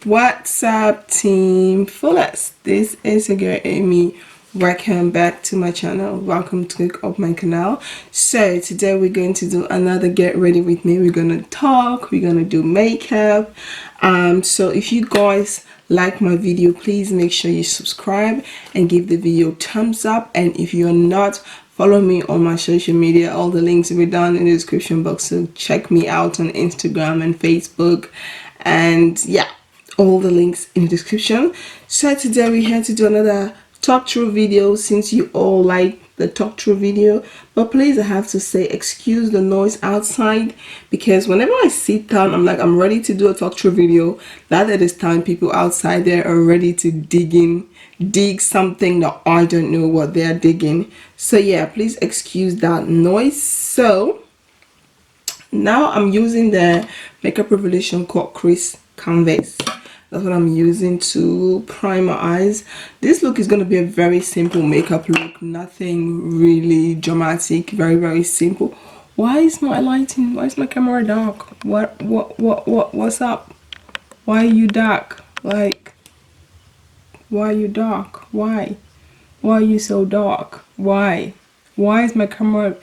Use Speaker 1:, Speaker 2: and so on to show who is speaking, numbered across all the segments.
Speaker 1: What's up, Team Fullest? This is your girl Amy. Welcome back to my channel. Welcome to my canal. So today we're going to do another get ready with me. We're gonna talk. We're gonna do makeup. So if you guys like my video, please make sure you subscribe and give the video thumbs up. And if you're not, follow me on my social media. All the links will be down in the description box. So check me out on Instagram and Facebook. And yeah, all the links in the description. So today we're here to do another talk through video, since you all like the talk through video. But please, I have to say, excuse the noise outside, because whenever I sit down, I'm ready to do a talk through video. That at this time, people outside there are ready to dig something that I don't know what they're digging. So yeah, please excuse that noise. So now I'm using the Makeup Revolution called CREASE canvas. That's what I'm using to prime my eyes. This look is going to be a very simple makeup look, nothing really dramatic, very simple. Why is my lighting, why is my camera dark? What's up? Why are you dark? Like, why are you dark? Why are you so dark? Why is my camera,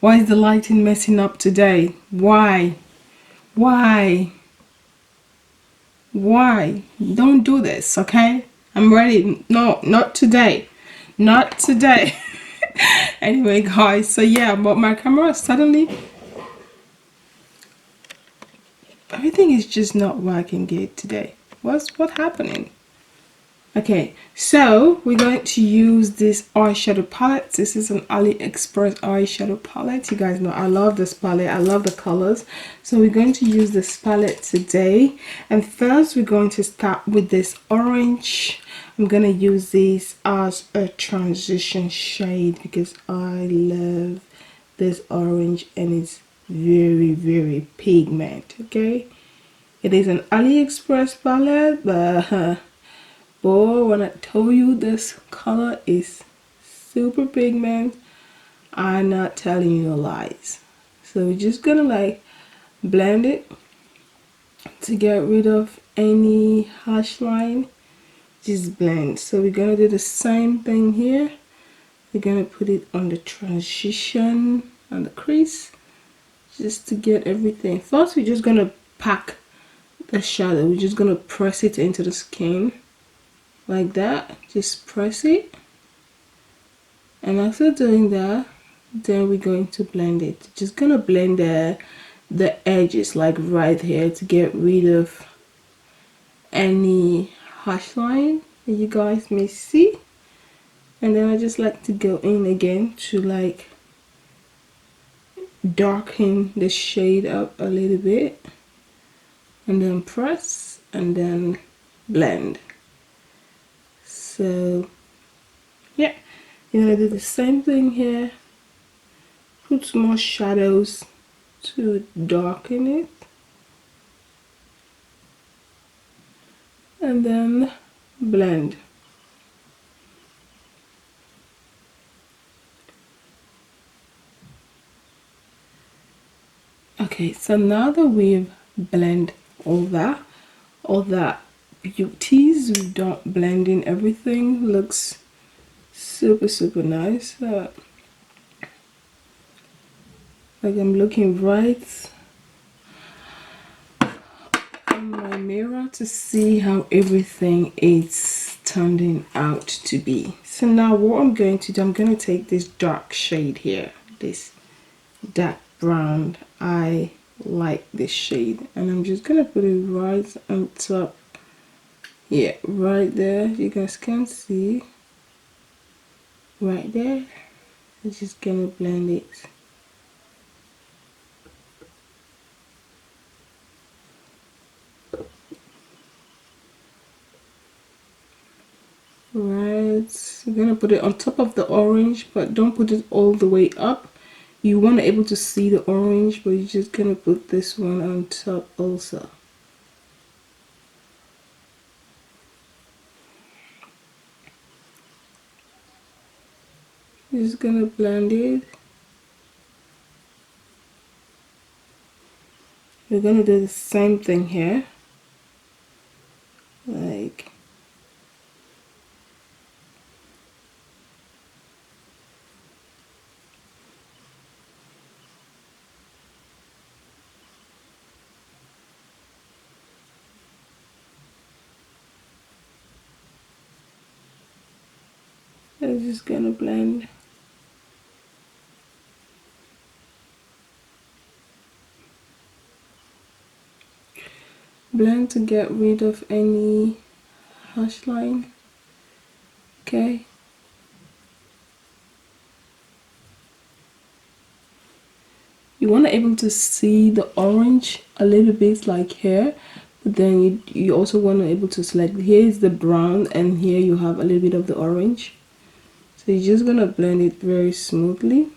Speaker 1: why is the lighting messing up today? Why don't do this, okay? I'm ready. No, not today, not today. Anyway guys, so yeah, but my camera suddenly, everything is just not working good today. What's happening? Okay, so we're going to use this eyeshadow palette. This is an AliExpress eyeshadow palette. You guys know I love this palette. I love the colors. So we're going to use this palette today. And first we're going to start with this orange. I'm going to use this as a transition shade because I love this orange and it's very pigment. Okay, it is an AliExpress palette, but boy, when I tell you this color is super pigment, I'm not telling you lies. So we're just gonna like blend it to get rid of any harsh line. Just blend. So we're gonna do the same thing here. We're gonna put it on the transition and the crease just to get everything. First we're just gonna pack the shadow. We're just gonna press it into the skin like that. Just press it, and after doing that, then we're going to blend it. Just gonna blend the edges like right here to get rid of any harsh line that you guys may see. And then I just like to go in again to like darken the shade up a little bit, and then press and then blend. So yeah, you're gonna do the same thing here. Put some more shadows to darken it, and then blend. Okay, so now that we've blended all that beauties, we've done blending everything, looks super nice. Like I'm looking right in my mirror to see how everything is turning out to be. So now what I'm going to do, I'm going to take this dark shade here, this dark brown. I like this shade, and I'm just going to put it right on top. Yeah, right there. You guys can see right there. I'm just going to blend it. Right, you're gonna put it on top of the orange, but don't put it all the way up. You want to be able to see the orange, but you're just gonna put this one on top also. You're just gonna blend it. You're gonna do the same thing here. just gonna blend. Blend to get rid of any harsh line. Okay. You want to able to see the orange a little bit like here, but then you also want to able to select, here is the brown and here you have a little bit of the orange. So you're just gonna blend it very smoothly.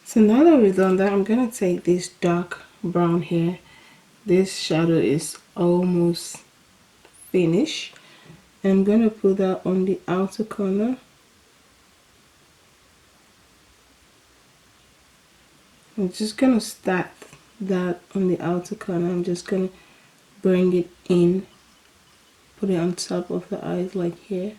Speaker 1: So now that we've done that, I'm gonna take this dark brown here. This shadow is almost finished. I'm gonna put that on the outer corner. I'm just gonna start that on the outer corner. I'm just gonna bring it in, put it on top of the eyes like here.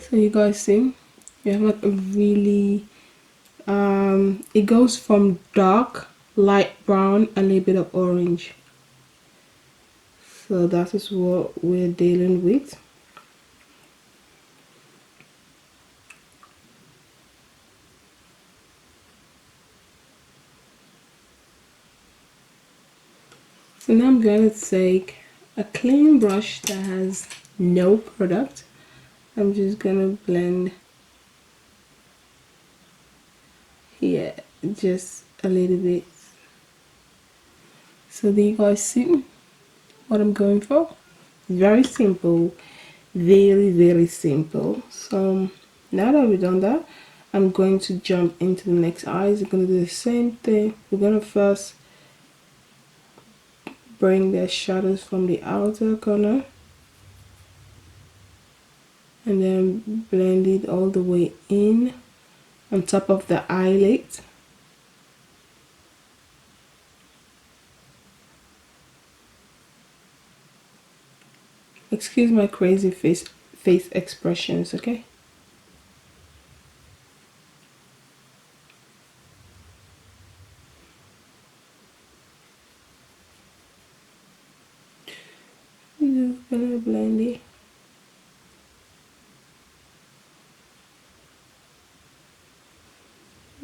Speaker 1: So you guys see, you have like a really it goes from dark, light brown, a little bit of orange. So that is what we're dealing with. So now I'm going to take a clean brush that has no product. I'm just going to blend here just a little bit. So do you guys see what I'm going for? Very simple, very simple. So now that we've done that, I'm going to jump into the next eyes. We're going to do the same thing. We're going to first bring the shadows from the outer corner and then blend it all the way in on top of the eyelid. Excuse my crazy face expressions, okay? I'm just gonna blend it.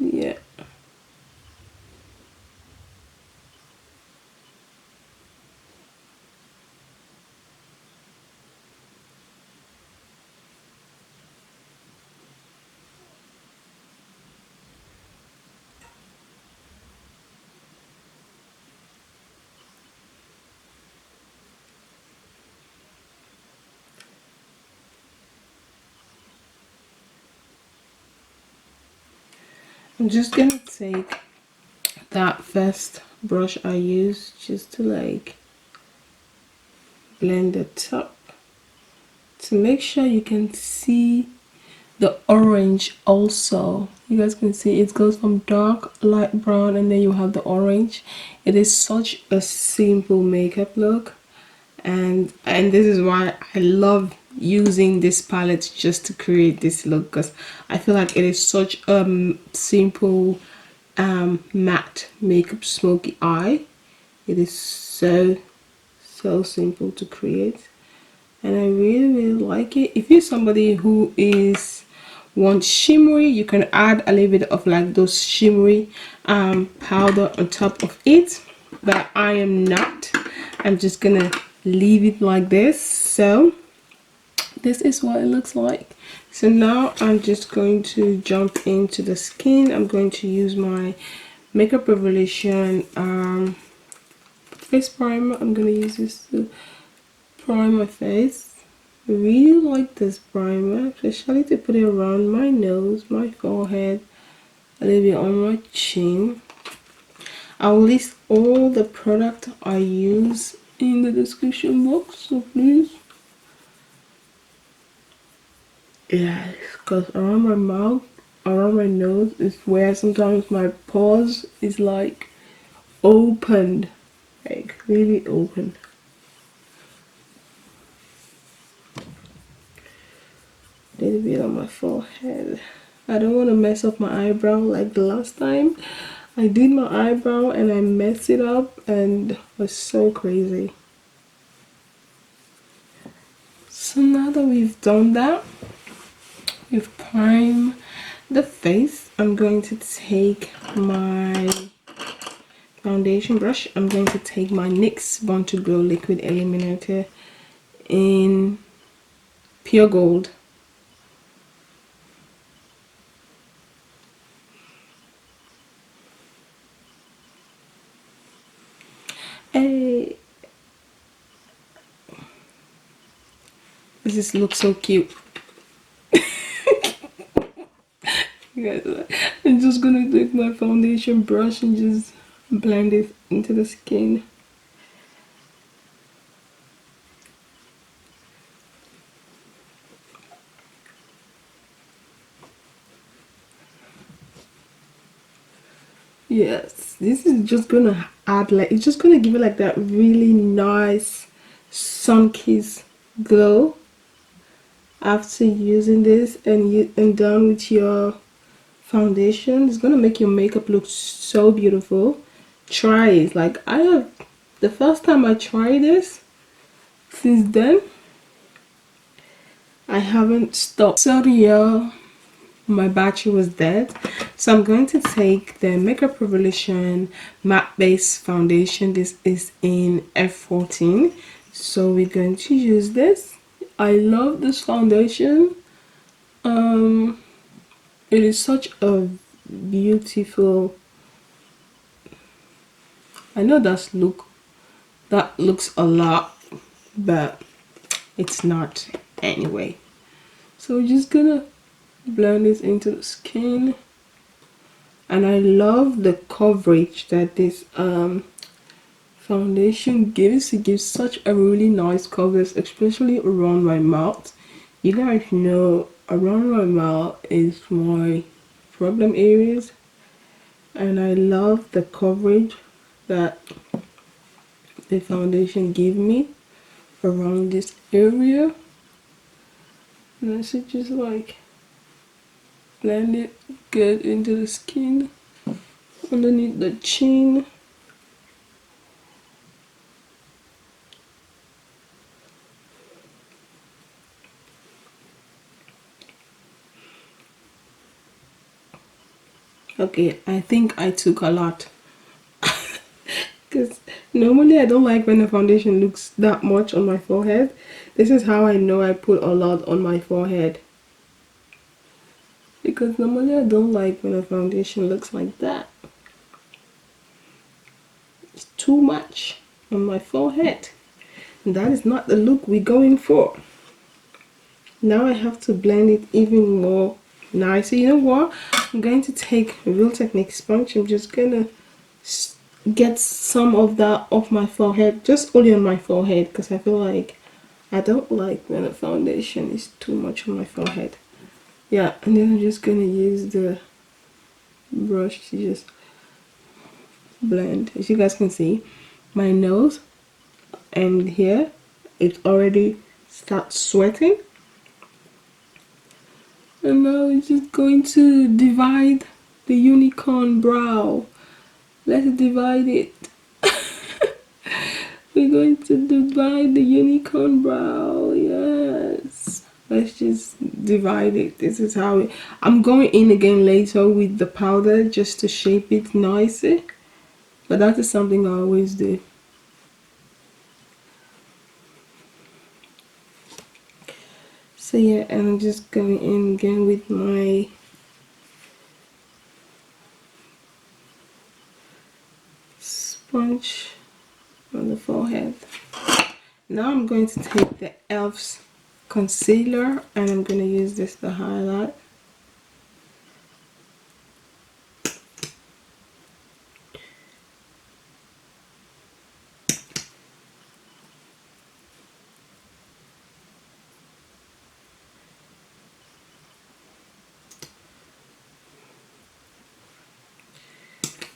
Speaker 1: Yeah. I'm just gonna take that first brush I used just to like blend the top to make sure you can see the orange also. You guys can see it goes from dark, light brown, and then you have the orange. It is such a simple makeup look, and this is why I love using this palette just to create this look, because I feel like it is such a simple matte makeup smoky eye. It is so simple to create, and I really like it. If you're somebody who is wants shimmery, you can add a little bit of like those shimmery powder on top of it, but I am not. I'm just gonna leave it like this. So this is what it looks like. So now I'm just going to jump into the skin. I'm going to use my Makeup Revolution face primer. I'm gonna use this to prime my face. I really like this primer, especially to put it around my nose, my forehead, a little bit on my chin. I'll list all the product I use in the description box, so please. Yes, because around my mouth, around my nose is where sometimes my pores is like opened, like really open. A little bit on my forehead. I don't want to mess up my eyebrow like the last time. I did my eyebrow and I messed it up and it was so crazy. So now that we've done that, we've primed the face, I'm going to take my foundation brush. I'm going to take my NYX Born to Glow Liquid Illuminator in pure gold. Hey, this looks so cute. Guys, I'm just gonna take my foundation brush and just blend it into the skin. Yes, this is just gonna add, like, it's just gonna give it like that really nice sun-kissed glow after using this, and done with your foundation. It's gonna make your makeup look so beautiful. Try it. Like, I have, the first time I tried this, since then I haven't stopped. Sorry y'all, my battery was dead. So I'm going to take the Makeup Revolution matte base foundation. This is in F14, so we're going to use this. I love this foundation. It is such a beautiful, I know that looks a lot, but it's not anyway. So we're just gonna blend this into the skin. And I love the coverage that this foundation gives. It gives such a really nice coverage, especially around my mouth. You guys know around my mouth is my problem areas, and I love the coverage that the foundation give me around this area. And I should just like blend it good into the skin underneath the chin. Okay, I think I took a lot. Because normally I don't like when the foundation looks that much on my forehead. This is how I know I put a lot on my forehead. Because normally I don't like when the foundation looks like that. It's too much on my forehead. And that is not the look we're going for. Now I have to blend it even more nicer. You know what? I'm going to take a Real Technique sponge. I'm just gonna get some of that off my forehead, just only on my forehead, because I feel like I don't like when the foundation is too much on my forehead. Yeah, and then I'm just gonna use the brush to just blend. As you guys can see, my nose and here, it already starts sweating. And now we're just going to divide the unicorn brow. Let's divide it. We're going to divide the unicorn brow. Yes. Let's just divide it. This is how it, I'm going in again later with the powder just to shape it nicely. But that is something I always do. So yeah, and I'm just going in again with my sponge on the forehead. Now I'm going to take the ELF's concealer and I'm going to use this to highlight.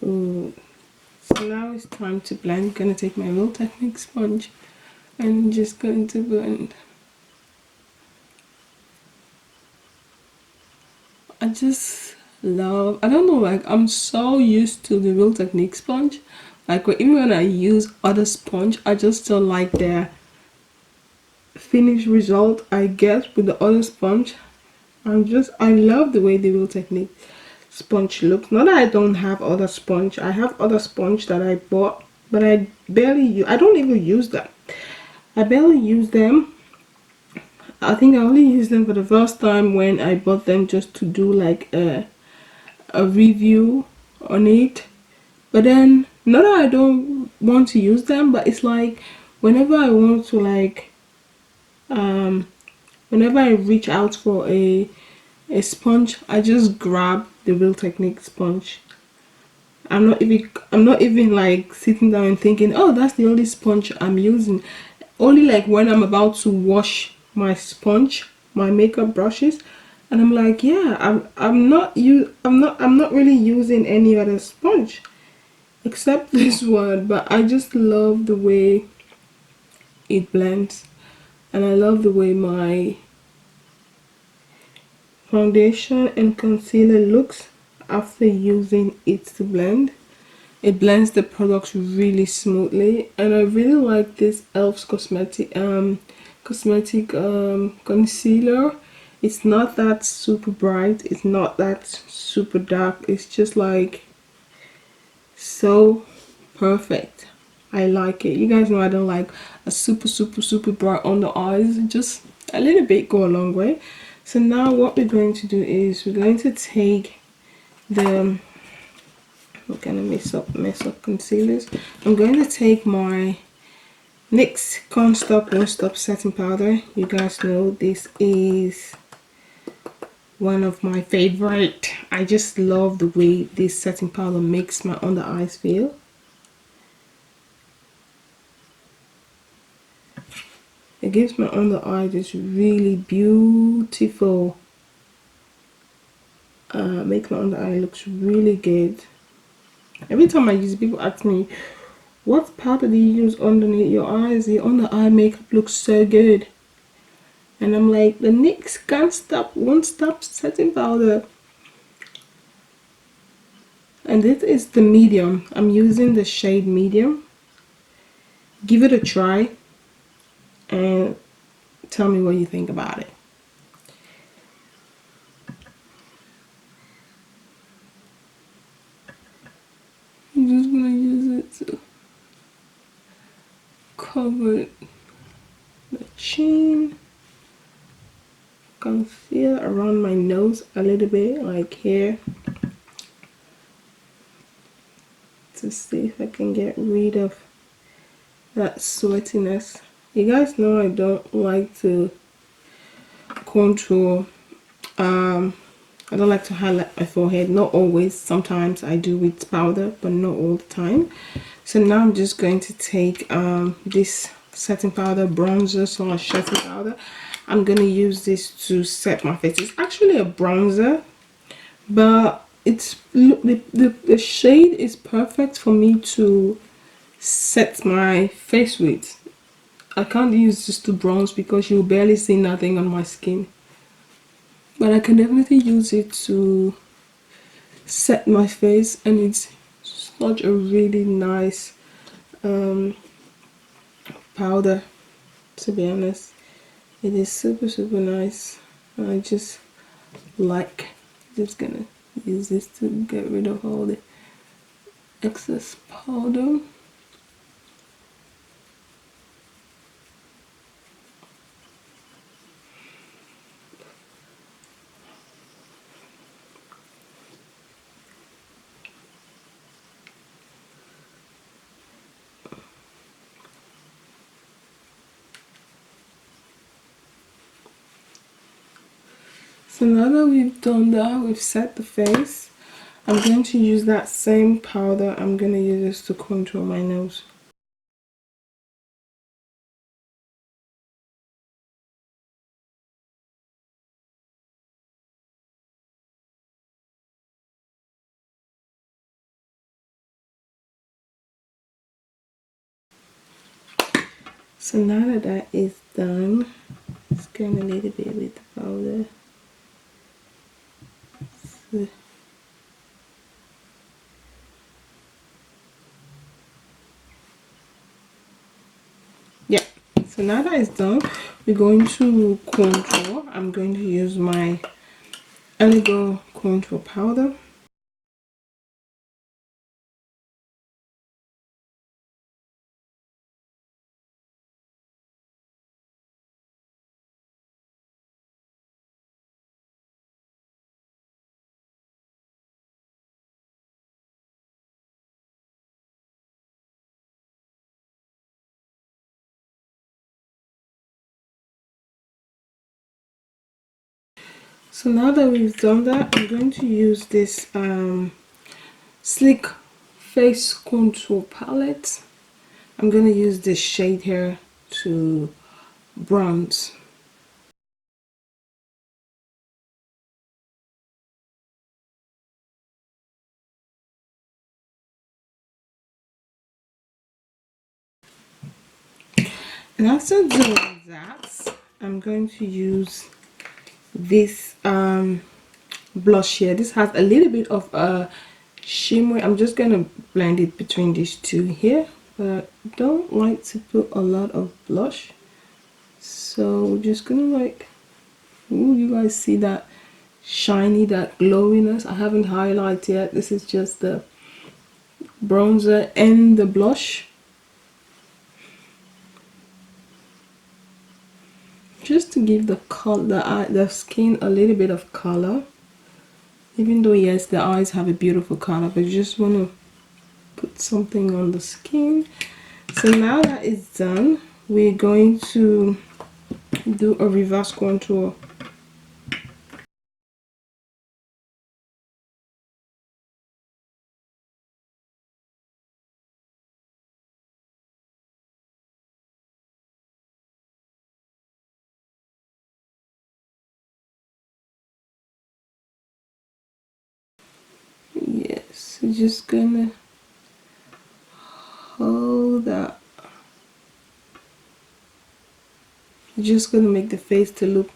Speaker 1: Ooh. So now it's time to blend. I'm gonna take my Real Technique sponge and just going to blend. I just love, I don't know, like I'm so used to the Real Technique sponge. Like even when I use other sponge, I just don't like the finished result I get with the other sponge. I love the way the Real Technique sponge looks. Not that I don't have other sponge. I have other sponge that I bought, but I barely use, I don't even use them. I barely use them. I think I only used them for the first time when I bought them just to do like a review on it. But then, not that I don't want to use them, but it's like whenever I want to like whenever I reach out for a sponge, I just grab the Real Technique sponge. I'm not even like sitting down and thinking, oh, that's the only sponge I'm using. Only like when I'm about to wash my sponge, my makeup brushes, and I'm like, yeah, I'm not really using any other sponge except this one. But I just love the way it blends, and I love the way my foundation and concealer looks after using it to blend. It blends the products really smoothly, and I really like this elf's cosmetic concealer. It's not that super bright, it's not that super dark, it's just like so perfect. I like it. You guys know I don't like a super bright on the eyes. Just a little bit go a long way. So now what we're going to do is we're going to take the, I'm gonna mess up concealers. I'm going to take my NYX Can't Stop Won't Stop setting powder. You guys know this is one of my favorite. I just love the way this setting powder makes my under eyes feel. It gives my under eye this really beautiful, makes my under eye looks really good. Every time I use it, people ask me, what powder do you use underneath your eyes? Your under eye makeup looks so good. And I'm like, the NYX Can't Stop Won't Stop setting powder. And this is the medium. I'm using the shade medium. Give it a try and tell me what you think about it. I'm just gonna use it to cover the chin, conceal around my nose a little bit, like here, to see if I can get rid of that sweatiness. You guys know I don't like to contour. I don't like to highlight my forehead. Not always. Sometimes I do with powder, but not all the time. So now I'm just going to take this setting powder, bronzer slash setting powder. I'm gonna use this to set my face. It's actually a bronzer, but it's the shade is perfect for me to set my face with. I can't use this to bronze because you'll barely see nothing on my skin, but I can definitely use it to set my face, and it's such a really nice powder, to be honest. It is super nice. I just like, just gonna use this to get rid of all the excess powder. So now that we've done that, we've set the face, I'm going to use that same powder. I'm going to use this to contour my nose. So now that that is done, scan a little bit with the powder. So, yeah, so now that it's done, we're going to contour. I'm going to use my Eligo contour powder. So now that we've done that, I'm going to use this Sleek Face Contour Palette. I'm going to use this shade here to bronze. And after doing that, I'm going to use this blush here. This has a little bit of a shimmer. I'm just gonna blend it between these two here, but I don't like to put a lot of blush, so we're just gonna like, ooh, you guys see that shiny, that glowiness? I haven't highlighted yet. This is just the bronzer and the blush, just to give the color, the skin a little bit of color. Even though yes, the eyes have a beautiful color, but you just want to put something on the skin. So now that it's done, we're going to do a reverse contour. Yes, we're just gonna hold that. Just gonna make the face to look,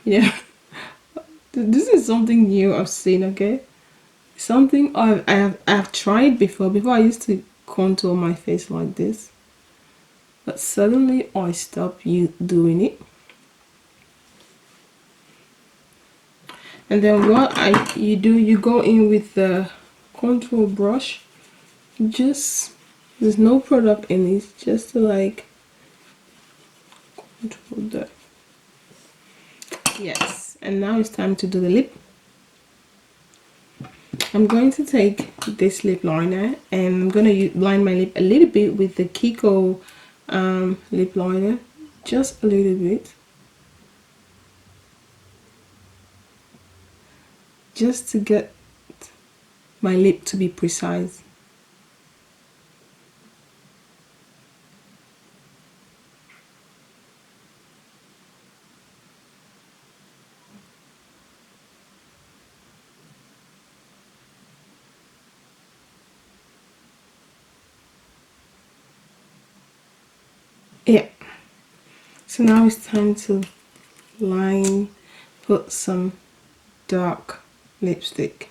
Speaker 1: yeah. This is something new I've seen, okay? Something I've tried before. Before I used to contour my face like this, but suddenly I stopped doing it. And then what you do, you go in with the contour brush. Just, there's no product in it, just to like contour that. Yes, and now it's time to do the lip. I'm going to take this lip liner and I'm going to line my lip a little bit with the Kiko lip liner, just a little bit, just to get my lip to be precise. Yeah, so now it's time to line, put some dark lipstick.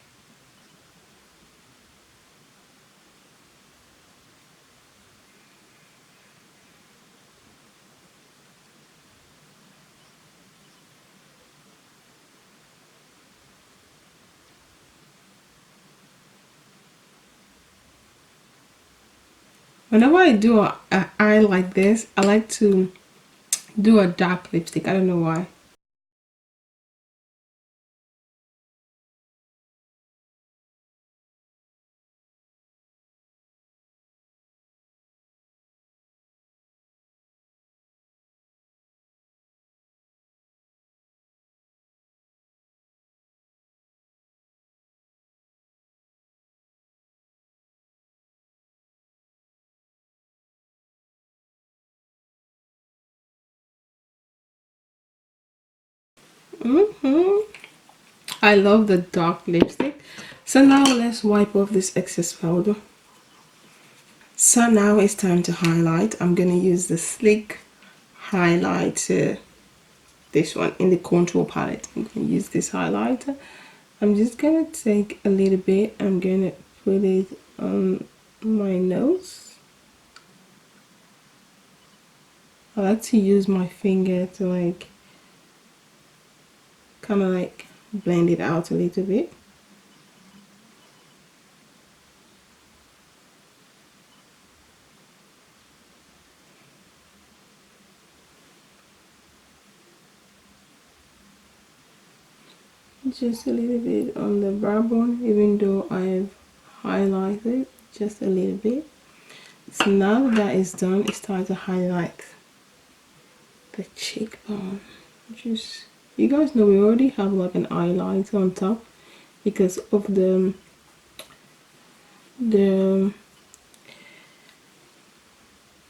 Speaker 1: Whenever I do a eye like this, I like to do a dark lipstick. I don't know why. I love the dark lipstick. So now let's wipe off this excess powder. So now it's time to highlight. I'm gonna use the Sleek highlighter, this one in the contour palette. I'm gonna use this highlighter. I'm just gonna take a little bit, I'm gonna put it on my nose. I like to use my finger to like kind of like blend it out a little bit. Just a little bit on the brow bone, even though I've highlighted just a little bit. So now that is done, it's time to highlight the cheekbone. Just, you guys know we already have like an highlighter on top because of the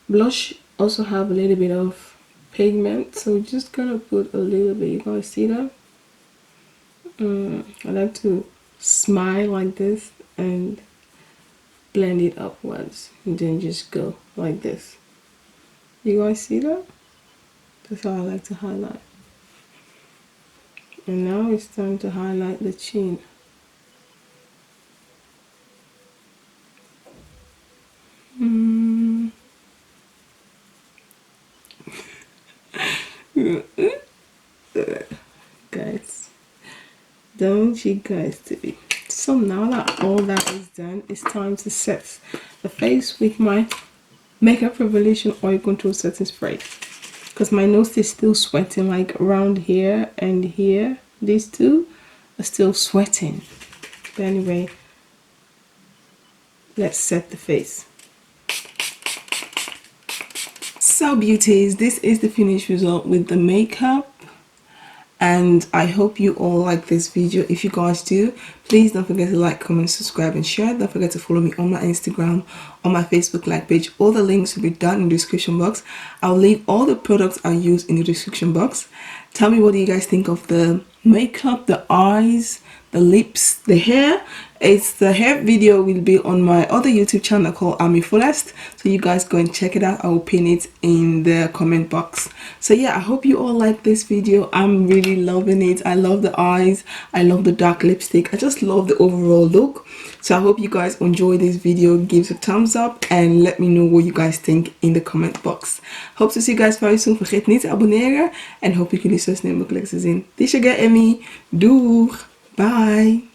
Speaker 1: blush also have a little bit of pigment, so we're just gonna put a little bit. You guys see that? I like to smile like this and blend it upwards and then just go like this. You guys see that? That's how I like to highlight. And now it's time to highlight the chin. Guys, don't you guys do it. So now that all that is done, it's time to set the face with my Makeup Revolution Oil Control Setting Spray, because my nose is still sweating, like around here and here. These two are still sweating. But anyway, let's set the face. So beauties, this is the finished result with the makeup, and I hope you all like this video. If you guys do, please don't forget to like, comment, subscribe and share. Don't forget to follow me on my Instagram, on my Facebook like page. All the links will be down in the description box. I'll leave all the products I use in the description box. Tell me, what do you guys think of the makeup, the eyes, the lips, the hair? The hair video will be on my other YouTube channel called AMIFULLEST, so you guys go and check it out. I will pin it in the comment box. So yeah, I hope you all like this video. I'm really loving it. I love the eyes, I love the dark lipstick, I just love the overall look. So I hope you guys enjoy this video. Give a thumbs up and let me know what you guys think in the comment box. Hope to see you guys very soon. Vergeet niet te abonneren en hoop ik jullie zo snel mogelijk te zien. This is your girl Emmy. Doeg! Bye!